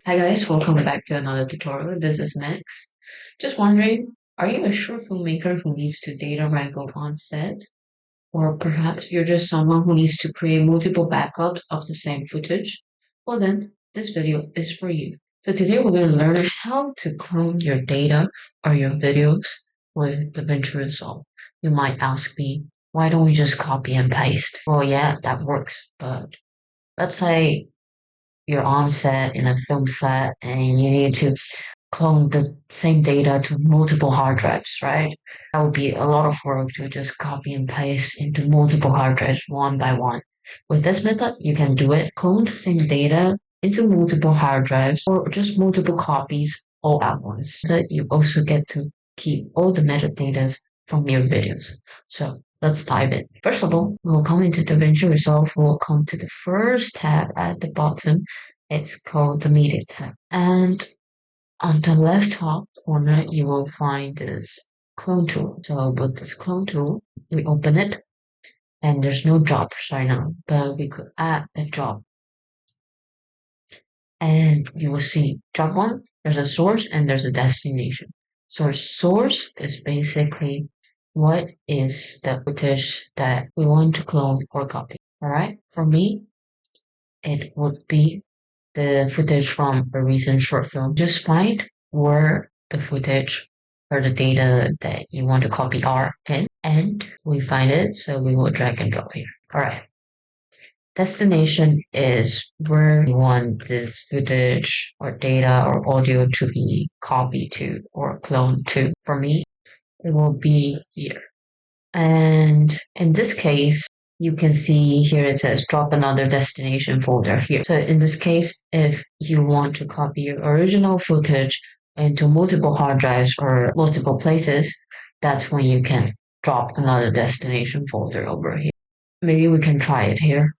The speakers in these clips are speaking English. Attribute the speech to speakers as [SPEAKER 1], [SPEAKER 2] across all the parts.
[SPEAKER 1] Hi guys, welcome back to another tutorial. This is Max. Just wondering, are you a short filmmaker who needs to data wrangle on set? Or perhaps you're just someone who needs to create multiple backups of the same footage? Well then, this video is for you. So today we're going to learn how to clone your data or your videos with Davinci Resolve. You might ask me, why don't we just copy and paste? Well, yeah, that works, but let's say you're on set in a film set and you need to clone the same data to multiple hard drives, right? That would be a lot of work to just copy and paste into multiple hard drives one by one. With this method, you can do it, clone the same data into multiple hard drives or just multiple copies all at once. But you also get to keep all the metadata from your videos. So let's dive in. First of all, we'll come into DaVinci Resolve. We'll come to the first tab at the bottom. It's called the Media tab. And on the left top corner, you will find this clone tool. So with this clone tool, we open it and there's no jobs right now, but we could add a job. And you will see job one, there's a source and there's a destination. So source is basically what is the footage that we want to clone or copy. All right. For me, it would be the footage from a recent short film. Just find where the footage or the data that you want to copy are in, and we find it, so we will drag and drop here. All right. Destination is where you want this footage or data or audio to be copied to or cloned to. For me, it will be here. And in this case, you can see here it says drop another destination folder here. So in this case, if you want to copy your original footage into multiple hard drives or multiple places, that's when you can drop another destination folder over here. Maybe we can try it here.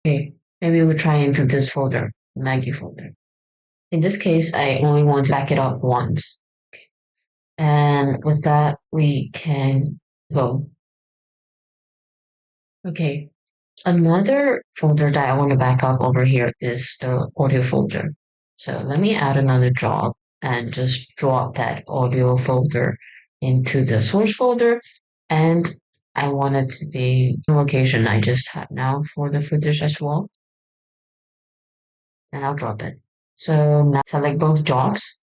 [SPEAKER 1] Okay, maybe we try into this folder, Maggie folder. In this case, I only want to back it up once. And with that, we can go. Okay, another folder that I want to back up over here is the audio folder. So let me add another job and just drop that audio folder into the source folder. And I want it to be the location I just had now for the footage as well. And I'll drop it. So now select both jobs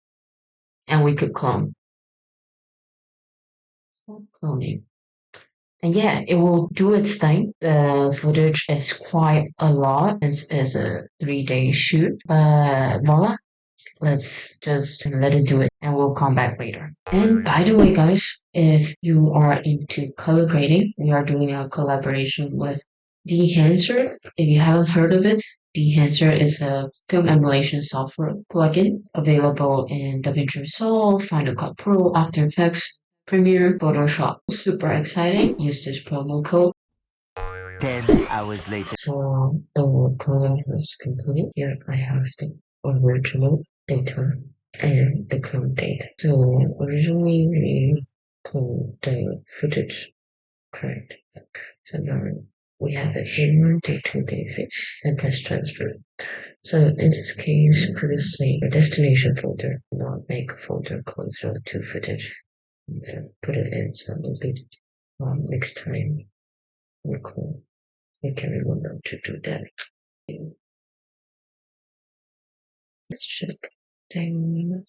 [SPEAKER 1] and we could clone. Cloning. And yeah, it will do its thing. The footage is quite a lot. It's a 3 day shoot. Voila. Let's just let it do it and we'll come back later. And by the way, guys, if you are into color grading, we are doing a collaboration with Dehancer. If you haven't heard of it, Dehancer is a film emulation software plugin available in DaVinci Resolve, Final Cut Pro, After Effects, Premiere, Photoshop. Super exciting. Use this promo code.
[SPEAKER 2] 10 hours later.
[SPEAKER 1] So the clone was completed. Here I have the original data and the clone data. So originally we cloned the footage, correct? So now we have it day 1, day 2, day 3, and test transfer. So in this case, previously a destination folder, not make a folder called 02 footage. And put it in, so maybe next time we clone, you can remember to do that. Let's check. Dang,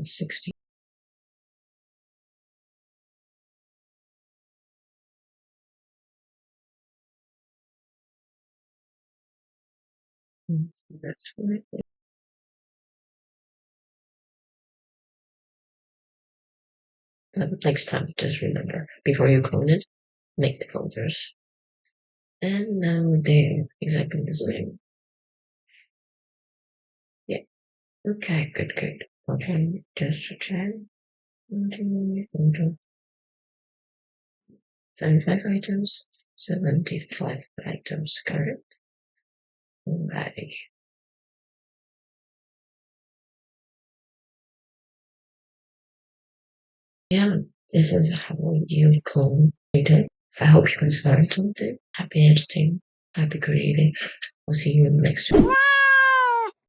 [SPEAKER 1] 60. That's right. Next time, just remember, before you clone it, make the folders. And now they're exactly the same. Yeah. Okay, good. Okay, just to check. 75 items, 75 items, correct. Right. Yeah, this is how you clone data. I hope you can start something. Happy editing, happy creating. We'll see you in the next one.